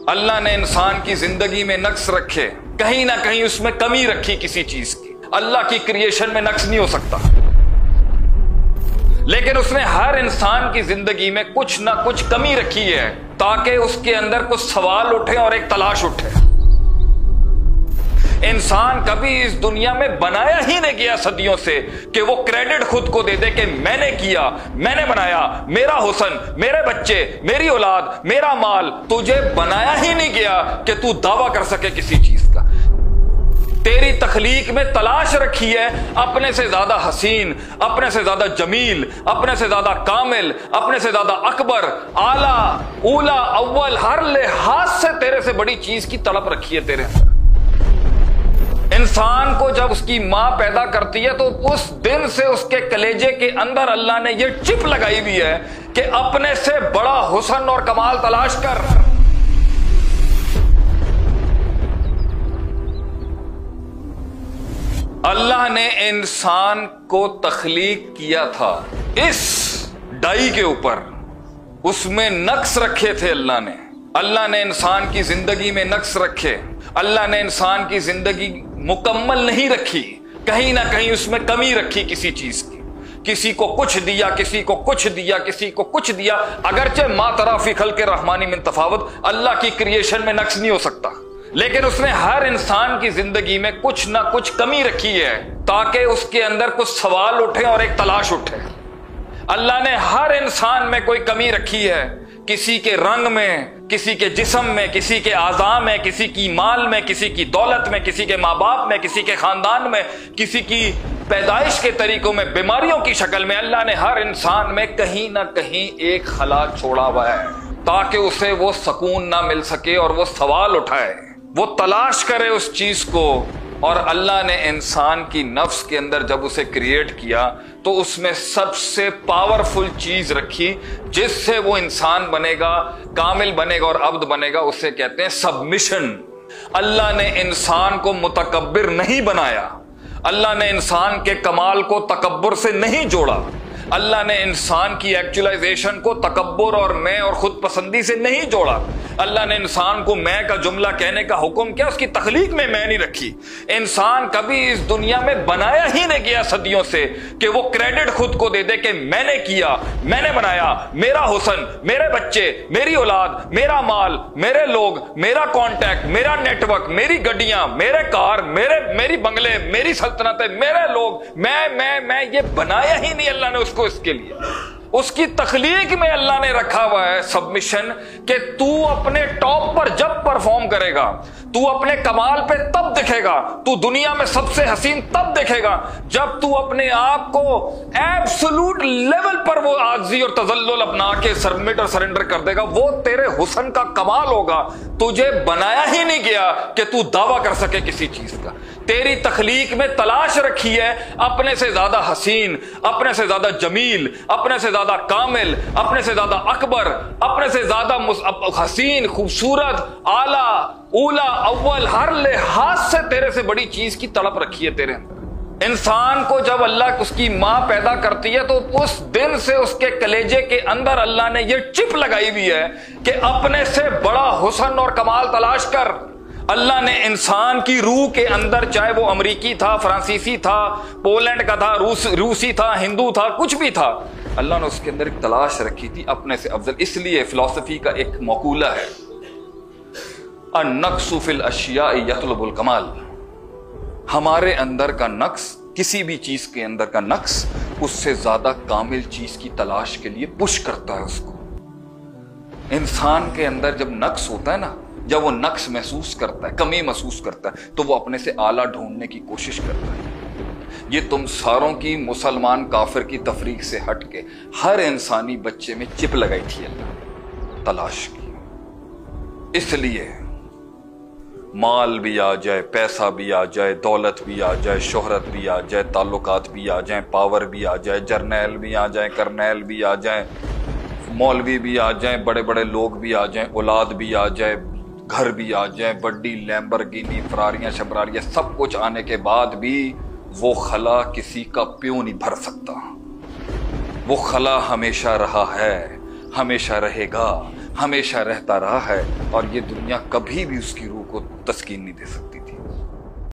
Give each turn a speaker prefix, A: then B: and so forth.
A: अल्लाह ने इंसान की जिंदगी में नक्स रखे, कहीं ना कहीं उसमें कमी रखी किसी चीज की। अल्लाह की क्रिएशन में नक्स नहीं हो सकता, लेकिन उसने हर इंसान की जिंदगी में कुछ ना कुछ कमी रखी है ताकि उसके अंदर कुछ सवाल उठे और एक तलाश उठे। इंसान कभी इस दुनिया में बनाया ही नहीं गया सदियों से कि वो क्रेडिट खुद को दे दे कि मैंने किया, मैंने बनाया, मेरा हुस्न, मेरे बच्चे, मेरी औलाद, मेरा माल। तुझे बनाया ही नहीं गया कि तू दावा कर सके किसी चीज का। तेरी तखलीक में तलाश रखी है अपने से ज्यादा हसीन, अपने से ज्यादा जमील, अपने से ज्यादा कामिल, अपने से ज्यादा अकबर, आला, ऊला, अव्वल, हर लिहाज से तेरे से बड़ी चीज की तड़प रखी है तेरे अंदर। इंसान को जब उसकी मां पैदा करती है तो उस दिन से उसके कलेजे के अंदर अल्लाह ने यह चिप लगाई हुई है कि अपने से बड़ा हुस्न और कमाल तलाश कर। अल्लाह ने इंसान को तख्लीक किया था इस डाई के ऊपर, उसमें नक्स रखे थे अल्लाह ने इंसान की जिंदगी में नक्स रखे। अल्लाह ने इंसान की जिंदगी मुकम्मल नहीं रखी, कहीं ना कहीं उसमें कमी रखी किसी चीज की। किसी को कुछ दिया, किसी को कुछ दिया, किसी को कुछ दिया। अगरचे मा तरा फी खल्क़ि रहमानी मिन तफावत, अल्लाह की क्रिएशन में नक्स नहीं हो सकता, लेकिन उसने हर इंसान की जिंदगी में कुछ ना कुछ कमी रखी है ताकि उसके अंदर कुछ सवाल उठे और एक तलाश उठे। अल्लाह ने हर इंसान में कोई कमी रखी है, किसी के रंग में, किसी के जिस्म में, किसी के आज़ा में, किसी की माल में, किसी की दौलत में, किसी के माँ बाप में, किसी के खानदान में, किसी की पैदाइश के तरीकों में, बीमारियों की शक्ल में। अल्लाह ने हर इंसान में कहीं ना कहीं एक खला छोड़ा हुआ है ताकि उसे वो सुकून ना मिल सके और वो सवाल उठाए, वो तलाश करे उस चीज को। और अल्लाह ने इंसान की नफ्स के अंदर जब उसे क्रिएट किया तो उसमें सबसे पावरफुल चीज रखी जिससे वो इंसान बनेगा, कामिल बनेगा और अब्द बनेगा, उसे कहते हैं सबमिशन। अल्लाह ने इंसान को मुतकब्बिर नहीं बनाया, अल्लाह ने इंसान के कमाल को तकब्बुर से नहीं जोड़ा, अल्लाह ने इंसान की एक्चुअलाइजेशन को तकब्बुर और मैं और खुद पसंदी से नहीं जोड़ा। अल्लाह ने इंसान को मैं का जुमला कहने का हुक्म किया, उसकी तखलीक में मैं नहीं रखी। इंसान कभी इस दुनिया में बनाया ही नहीं गया सदियों से कि वो क्रेडिट खुद को दे दे कि मैंने किया, मैंने बनाया, मेरा हुस्न, मेरे बच्चे, मेरी औलाद, मेरा माल, मेरे लोग, मेरा कॉन्टैक्ट, मेरा नेटवर्क, मेरी गड्डियां, मेरे कार, मेरी बंगले, मेरी सल्तनतें, मेरे लोग, मैं ये बनाया ही नहीं अल्लाह ने उसको इसके लिए। उसकी तखलीक में अल्लाह ने रखा हुआ है सबमिशन कि तू अपने टॉप पर जब परफॉर्म करेगा, तू अपने कमाल पे तब दिखेगा, तू दुनिया में सबसे हसीन तब दिखेगा जब तू अपने आप को एब्सोल्यूट लेवल पर वो आजी और तजल्लुल अपना के सबमिट और सरेंडर कर देगा। वो तेरे हुस्न का कमाल होगा। तुझे बनाया ही नहीं गया कि तू दावा कर सके किसी चीज का। तेरी तखलीक में तलाश रखी है अपने से ज्यादा हसीन, अपने से ज्यादा जमील, अपने से ज्यादा कामिल, अपने से ज्यादा अकबर, अपने से ज्यादा हसीन, खूबसूरत, आला, ऊला, अव्वल, हर लिहाज से तेरे से बड़ी चीज की तड़प रखी है तेरे अंदर। इंसान को जब अल्लाह उसकी मां पैदा करती है तो उस दिन से उसके कलेजे के अंदर अल्लाह ने यह चिप लगाई हुई है कि अपने से बड़ा हुस्न और कमाल तलाश कर। अल्लाह ने इंसान की रूह के अंदर, चाहे वो अमरीकी था, फ्रांसीसी था, पोलैंड का था, रूसी था, हिंदू था, कुछ भी था, अल्लाह ने उसके अंदर एक तलाश रखी थी अपने से अफजल। इसलिए फिलॉसफी का एक मकूला है, अन-नक्सु फिल अशिया यतलुबुल कमाल। हमारे अंदर का नक्स, किसी भी चीज के अंदर का नक्स उससे ज्यादा कामिल चीज की तलाश के लिए पुश करता है उसको। इंसान के अंदर जब नक्स होता है ना, जब वो नक्स महसूस करता है, कमी महसूस करता है, तो वो अपने से आला ढूंढने की कोशिश करता है। ये तुम सारों की मुसलमान काफिर की तफरीक से हट के हर इंसानी बच्चे में चिप लगाई थी अल्लाह ने, तलाश की। इसलिए माल भी आ जाए, पैसा भी आ जाए, दौलत भी आ जाए, शोहरत भी आ जाए, ताल्लुकात भी आ जाए, पावर भी आ जाए, जर्नैल भी आ जाए, करनैल भी आ जाए, मौलवी भी आ जाए, बड़े बड़े लोग भी आ जाए, औलाद भी आ जाए, घर भी आ जाए, बड़ी लैम्बोर्गिनी, फरारियां, शबरारियां, सब कुछ आने के बाद भी वो खला किसी का प्यों नहीं भर सकता। वो खला हमेशा रहा है, हमेशा रहेगा, हमेशा रहता रहा है और ये दुनिया कभी भी उसकी रूह को तस्कीन नहीं दे सकती थी।